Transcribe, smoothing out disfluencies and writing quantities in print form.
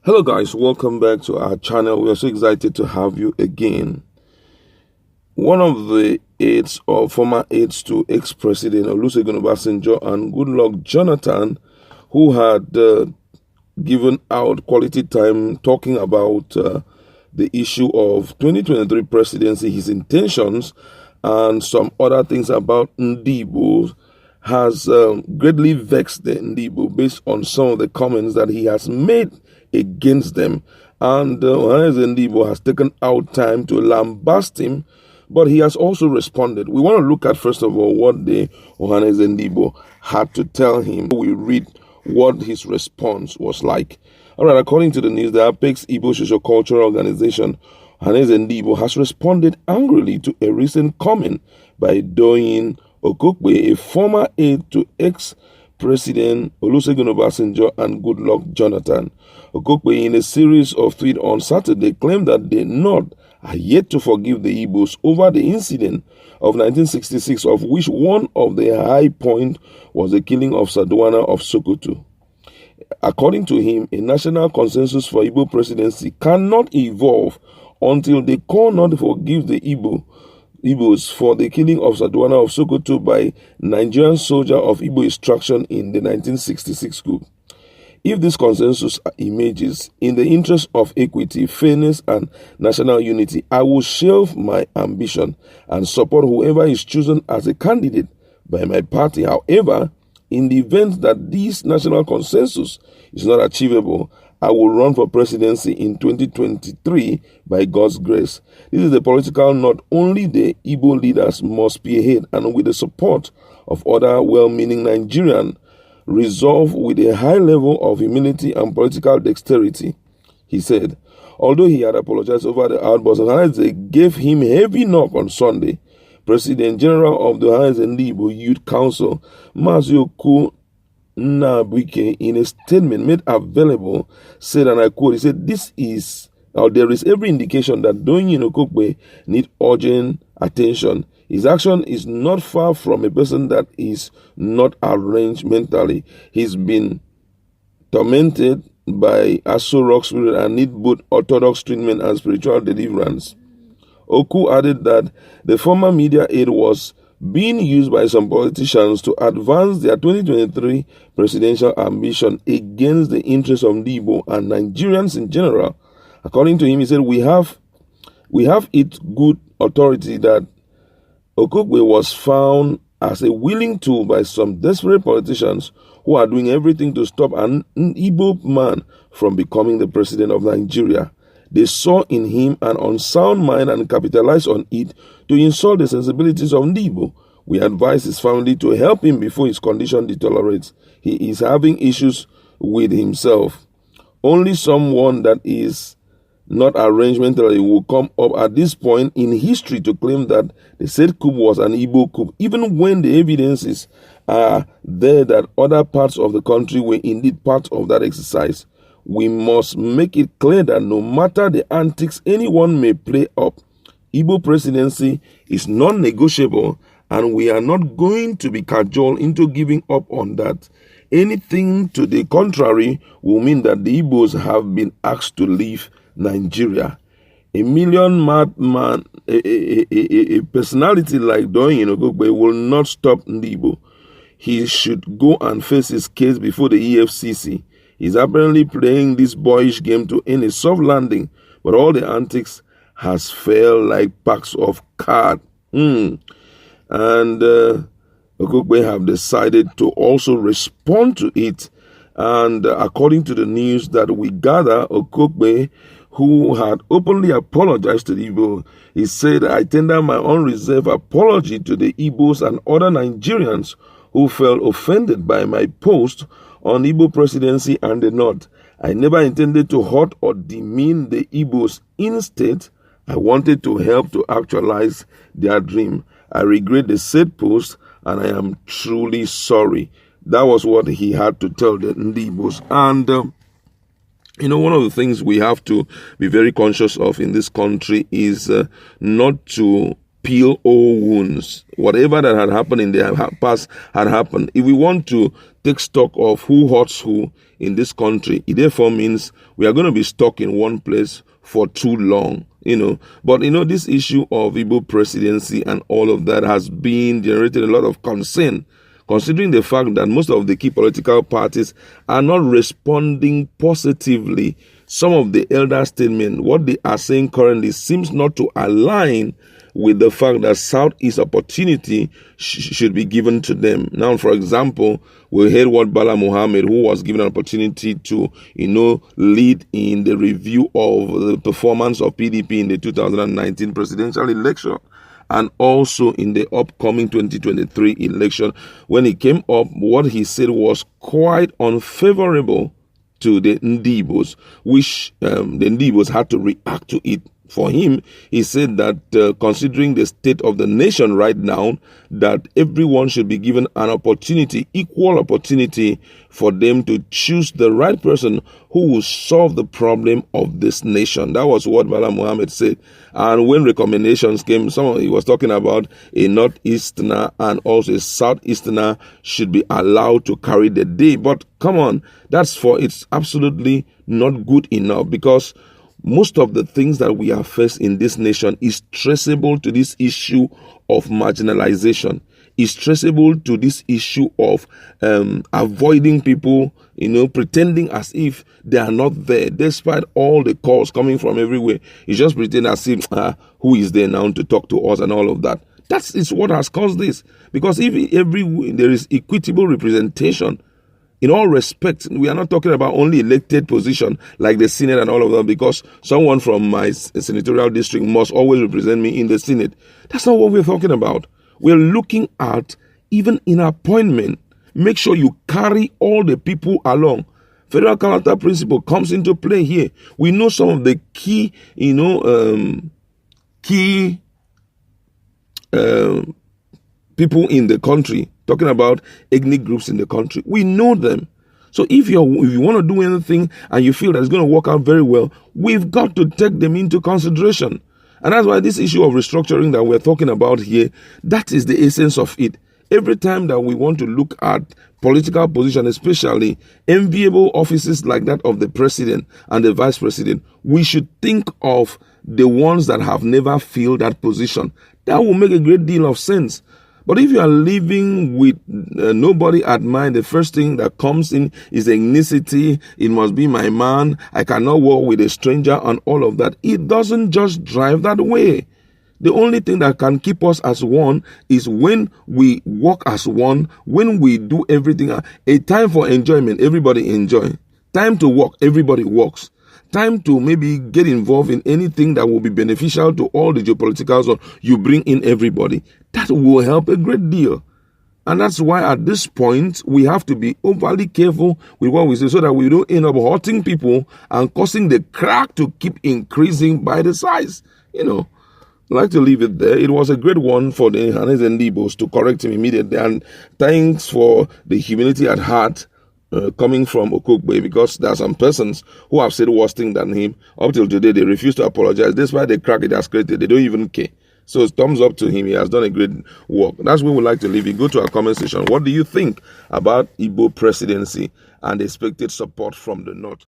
Hello guys, welcome back to our channel. We are so excited to have you again. One of the aides or former aides to ex-president Olusegun Obasanjo and Goodluck Jonathan, who had given out quality time talking about the issue of 2023 presidency, his intentions, and some other things about Ndigbo, has greatly vexed the Ndigbo based on some of the comments that he has made against them. And Ndigbo has taken out time to lambast him, but he has also responded. We want to look at, first of all, what the Ndigbo had to tell him. We read what his response was like. All right, according to the news, the Apex Igbo Socio-Cultural Organization, Ndigbo, has responded angrily to a recent comment by Doyin Okokwe, a former aide to ex-president Olusegun Obasanjo and Goodluck Jonathan. Okokwe, in a series of tweets on Saturday, claimed that the North are yet to forgive the Igbos over the incident of 1966, of which one of the high points was the killing of Sardauna of Sokoto. According to him, a national consensus for Igbo presidency cannot evolve until the core North forgives the Igbos for the killing of Sardauna of Sokoto by Nigerian soldier of Igbo extraction in the 1966 coup. If this consensus emerges in the interest of equity, fairness, and national unity, I will shelve my ambition and support whoever is chosen as a candidate by my party. However, in the event that this national consensus is not achievable, I will run for presidency in 2023 by God's grace. This is the political not only the Igbo leaders must spearhead, and with the support of other well-meaning Nigerians, resolve with a high level of humility and political dexterity, he said. Although he had apologized over the outburst, Aide gave him heavy knock on Sunday. President General of the Ndigbo Youth Council, Mazioku Nabike, in a statement made available, said, and I quote, he said, there is every indication that Doyin Okokwe need urgent attention. His action is not far from a person that is not arranged mentally. He's been tormented by Aso Rock spirit and need both orthodox treatment and spiritual deliverance. Oku added that the former media aide was being used by some politicians to advance their 2023 presidential ambition against the interests of Ndigbo and Nigerians in general. According to him, he said, we have it good authority that Okokwe was found as a willing tool by some desperate politicians who are doing everything to stop an Igbo man from becoming the president of Nigeria. They saw in him an unsound mind and capitalized on it to insult the sensibilities of Ndigbo. We advise his family to help him before his condition deteriorates. He is having issues with himself. Only someone that is not arranged mentally will come up at this point in history to claim that the said coup was an Igbo coup, even when the evidences are there that other parts of the country were indeed part of that exercise. We must make it clear that no matter the antics anyone may play up, Igbo presidency is non-negotiable, and we are not going to be cajoled into giving up on that. Anything to the contrary will mean that the Igbos have been asked to leave Nigeria. A million madman, a personality like Doyin Okokwe will not stop Ndigbo. He should go and face his case before the EFCC. He's apparently playing this boyish game to earn a soft landing, but all the antics has failed like packs of cards. And Okokwe have decided to also respond to it. And according to the news that we gather, Okokwe, who had openly apologized to the Igbo, he said, I tender my unreserved apology to the Igbos and other Nigerians who felt offended by my post on Igbo presidency and the North. I never intended to hurt or demean the Igbos. Instead, I wanted to help to actualize their dream. I regret the said post and I am truly sorry. That was what he had to tell the Ndigbos. And one of the things we have to be very conscious of in this country is not to peel old wounds. Whatever that had happened in the past had happened. If we want to take stock of who hurts who in this country, it therefore means we are going to be stuck in one place for too long, But, this issue of Igbo presidency and all of that has been generated a lot of concern, considering the fact that most of the key political parties are not responding positively. Some of the elder statements, what they are saying currently seems not to align with the fact that Southeast opportunity should be given to them. Now, for example, we heard what Bala Mohammed, who was given an opportunity to, lead in the review of the performance of PDP in the 2019 presidential election, and also in the upcoming 2023 election. When he came up, what he said was quite unfavorable to the Ndigbos, which the Ndigbos had to react to it. For him, he said that considering the state of the nation right now, that everyone should be given an opportunity, equal opportunity for them to choose the right person who will solve the problem of this nation. That was what Bala Mohammed said. And when recommendations came, he was talking about a Northeasterner and also a Southeasterner should be allowed to carry the day. But come on, it's absolutely not good enough, because most of the things that we have faced in this nation is traceable to this issue of marginalization. Is traceable to this issue of avoiding people, pretending as if they are not there, despite all the calls coming from everywhere. You just pretend as if, who is there now to talk to us and all of that. That is what has caused this. Because if there is equitable representation, in all respects, we are not talking about only elected position like the Senate and all of that, because someone from my senatorial district must always represent me in the Senate. That's not what we're talking about. We're looking at, even in appointment, make sure you carry all the people along. Federal character principle comes into play here. We know some of the key, people in the country, talking about ethnic groups in the country. We know them. So if you want to do anything and you feel that it's going to work out very well, we've got to take them into consideration. And that's why this issue of restructuring that we're talking about here, that is the essence of it. Every time that we want to look at political position, especially enviable offices like that of the president and the vice president, we should think of the ones that have never filled that position. That will make a great deal of sense. But if you are living with nobody at mind, the first thing that comes in is ethnicity. It must be my man. I cannot work with a stranger and all of that. It doesn't just drive that way. The only thing that can keep us as one is when we work as one, when we do everything. A time for enjoyment, everybody enjoy. Time to work, everybody works. Time to maybe get involved in anything that will be beneficial to all the geopolitical zone. You bring in everybody. That will help a great deal. And that's why at this point, we have to be overly careful with what we say so that we don't end up hurting people and causing the crack to keep increasing by the size. I'd like to leave it there. It was a great one for the Ndigbos to correct him immediately. And thanks for the humility at heart coming from Okokbe, because there are some persons who have said worse things than him. Up till today, they refuse to apologize. Despite the crack it has created, they don't even care. So thumbs up to him. He has done a great work. That's where we like to leave it. Go to our comment section. What do you think about Igbo presidency and expected support from the North?